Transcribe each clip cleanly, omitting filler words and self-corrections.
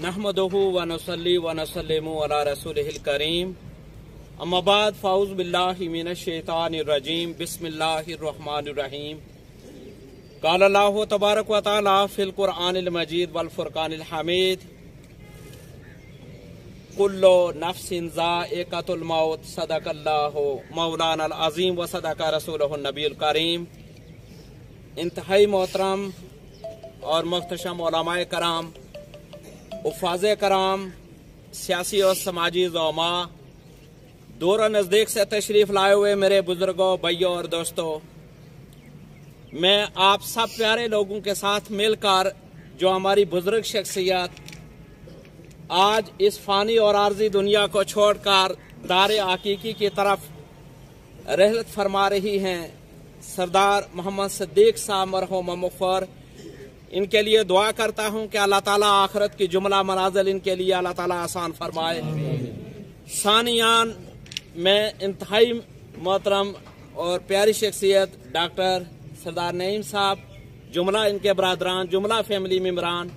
नहमदुहु व नसल्ली व नसल्लिमु अला रसूलिहिल करीम अम्मा बाद फ़ाऊज़ु बिल्लाहि मिनश शैतानिर रजीम बिस्मिल्लाहिर रहमानिर रहीम क़ाल अल्लाहु तबारक व तआला फ़िल क़ुरआनिल मजीद वल फ़ुरक़ानिल हमीद कुल्लु नफ्सिन ज़ाइक़तुल मौत सदक़ल्लाहु मौलानल अज़ीम व सदक़ रसूलुहुन नबीयुल करीम। इंतहाई मोहतरम और मुख्तशम उलमाए कराम, उफ़ाज़े कराम, सियासी और समाजी ज़ौमा, दूर और नज़दीक से तशरीफ़ लाए हुए मेरे बुज़ुर्गों, भाइयों और दोस्तों, मैं आप सब प्यारे लोगों के साथ मिलकर जो हमारी बुज़ुर्ग शख्सियत आज इस फ़ानी और आर्जी दुनिया को छोड़कर दारे हकीकी की तरफ रहलत फरमा रही हैं, सरदार मोहम्मद सिद्दीक़ साहब मरहूम मुग़फ़र, इनके लिए दुआ करता हूं कि अल्लाह ताला आखिरत की जुमला मनाज़िल इनके लिए अल्लाह ताला आसान फरमाए। सानियान मैं इंतहाई मोहतरम और प्यारी शख्सियत डॉक्टर सरदार नईम साहब, जुमला इनके बरादरान, जुमला फैमिली मेम्बरान,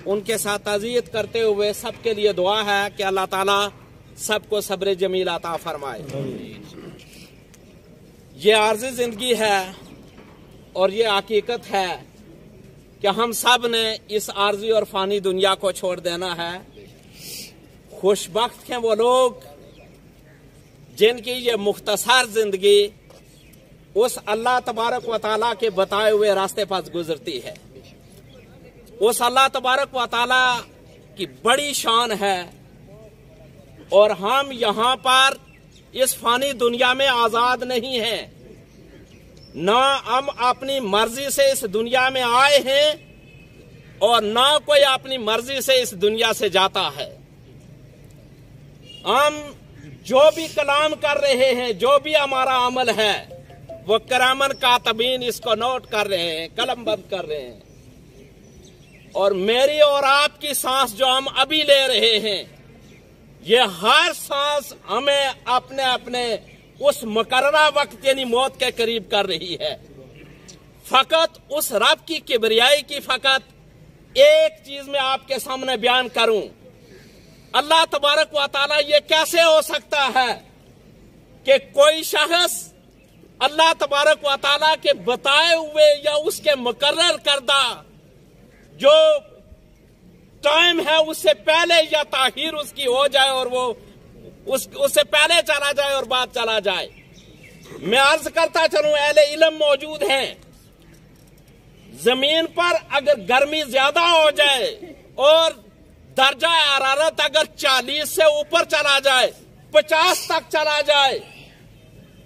उनके साथ ताज़ियत करते हुए सबके लिए दुआ है कि अल्लाह ताला सबको सब्र जमील अता फरमाए। ये आर्ज़ी ज़िंदगी है और ये हकीकत है कि हम सब ने इस आर्ज़ी और फ़ानी दुनिया को छोड़ देना है। खुशबख्त हैं वो लोग जिनकी ये मुख्तसर ज़िंदगी उस अल्लाह तबारक व तआला के बताए हुए रास्ते पर गुजरती है। उस अल्लाह तबारक व तआला की बड़ी शान है और हम यहाँ पर इस फ़ानी दुनिया में आज़ाद नहीं हैं, ना हम अपनी मर्जी से इस दुनिया में आए हैं और ना कोई अपनी मर्जी से इस दुनिया से जाता है। हम जो भी कलाम कर रहे हैं, जो भी हमारा अमल है, वो करामन कातबीन इसको नोट कर रहे हैं, कलम बंद कर रहे हैं। और मेरी और आपकी सांस जो हम अभी ले रहे हैं, ये हर सांस हमें अपने अपने उस मुकर्ररा वक्त यानी मौत के करीब कर रही है। फकत उस रब की किबरियाई की फकत एक चीज मैं आपके सामने बयान करूं, अल्लाह तबारक व तआला ये कैसे हो सकता है कि कोई शख्स अल्लाह तबारक व तआला के बताए हुए या उसके मुकर्रर करदा जो टाइम है उससे पहले या ताखीर उसकी हो जाए और वो उससे पहले चला जाए और बाद चला जाए। मैं अर्ज करता चलूं, अहले इल्म मौजूद हैं, जमीन पर अगर गर्मी ज्यादा हो जाए और दर्जा हरारत अगर 40 से ऊपर चला जाए, 50 तक चला जाए,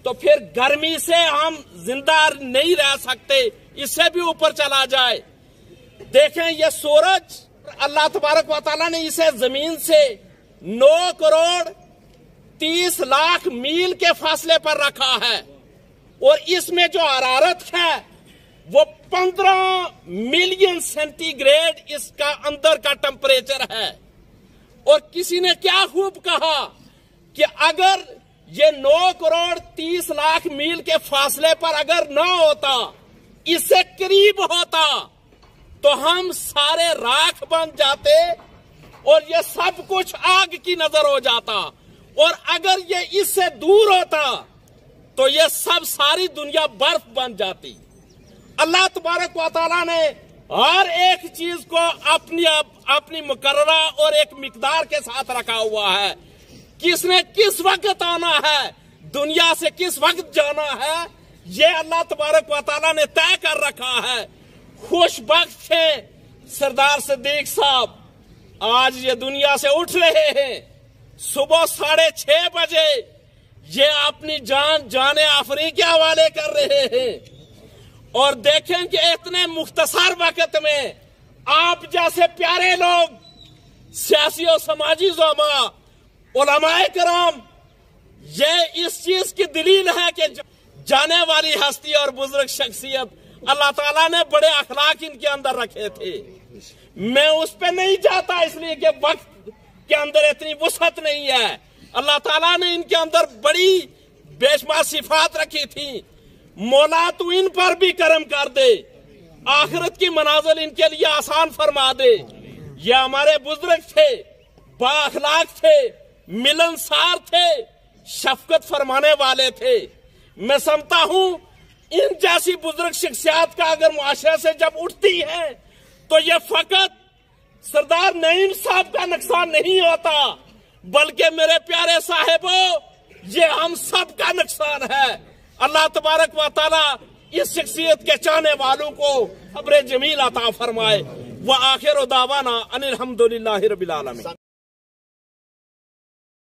तो फिर गर्मी से हम जिंदा नहीं रह सकते, इससे भी ऊपर चला जाए। देखें ये सूरज, अल्लाह तबारक व तआला ने इसे जमीन से 9 करोड़ 30 लाख मील के फासले पर रखा है और इसमें जो हरारत है वो 15 मिलियन सेंटीग्रेड इसका अंदर का टेम्परेचर है। और किसी ने क्या खूब कहा कि अगर ये 9 करोड़ 30 लाख मील के फासले पर अगर ना होता, इससे करीब होता, तो हम सारे राख बन जाते और ये सब कुछ आग की नजर हो जाता। और अगर ये इससे दूर होता तो ये सब सारी दुनिया बर्फ बन जाती। अल्लाह तबारक व तआला ने हर एक चीज को अपनी मुकर्ररा और एक मिकदार के साथ रखा हुआ है। किसने किस वक्त आना है, दुनिया से किस वक्त जाना है, ये अल्लाह तबारक व तआला ने तय कर रखा है। खुशबख्त थे सरदार सिद्दीक़ साहब, आज ये दुनिया से उठ रहे हैं। सुबह 6:30 बजे ये अपनी जाने आफरी के हवाले कर रहे हैं। और देखें कि इतने मुख्तसर वक्त में आप जैसे प्यारे लोग, सियासी और समाजी ज़ौमा, उलमाए कराम, ये इस चीज की दलील है कि जाने वाली हस्ती और बुजुर्ग शख्सियत अल्लाह ताला ने बड़े अखलाक इनके अंदर रखे थे। मैं उस पे नहीं जाता इसलिए कि वक्त के अंदर इतनी वसअत नहीं है। अल्लाह ताला ने इनके अंदर बड़ी बेशुमार सिफात रखी थी। मौला तू इन पर भी करम कर दे, आखिरत की मनाजिल इनके लिए आसान फरमा दे। یہ ہمارے بزرگ تھے، بااخلاق تھے، ملنسار تھے، شفقت فرمانے والے تھے۔ میں سمجھتا ہوں ان جیسی بزرگ شخصیات کا اگر معاشرے سے جب اٹھتی ہے تو یہ فقط سردار نعیم صاحب کا نقصان نہیں ہوتا، بلکہ میرے پیارے صاحبوں یہ ہم سب کا نقصان ہے۔ اللہ تبارک و تعالی اس شخصیت کے چاہنے والوں کو صبر جمیل عطا فرمائے۔ وآخر دعوانا ان الحمدللہ رب العالمین۔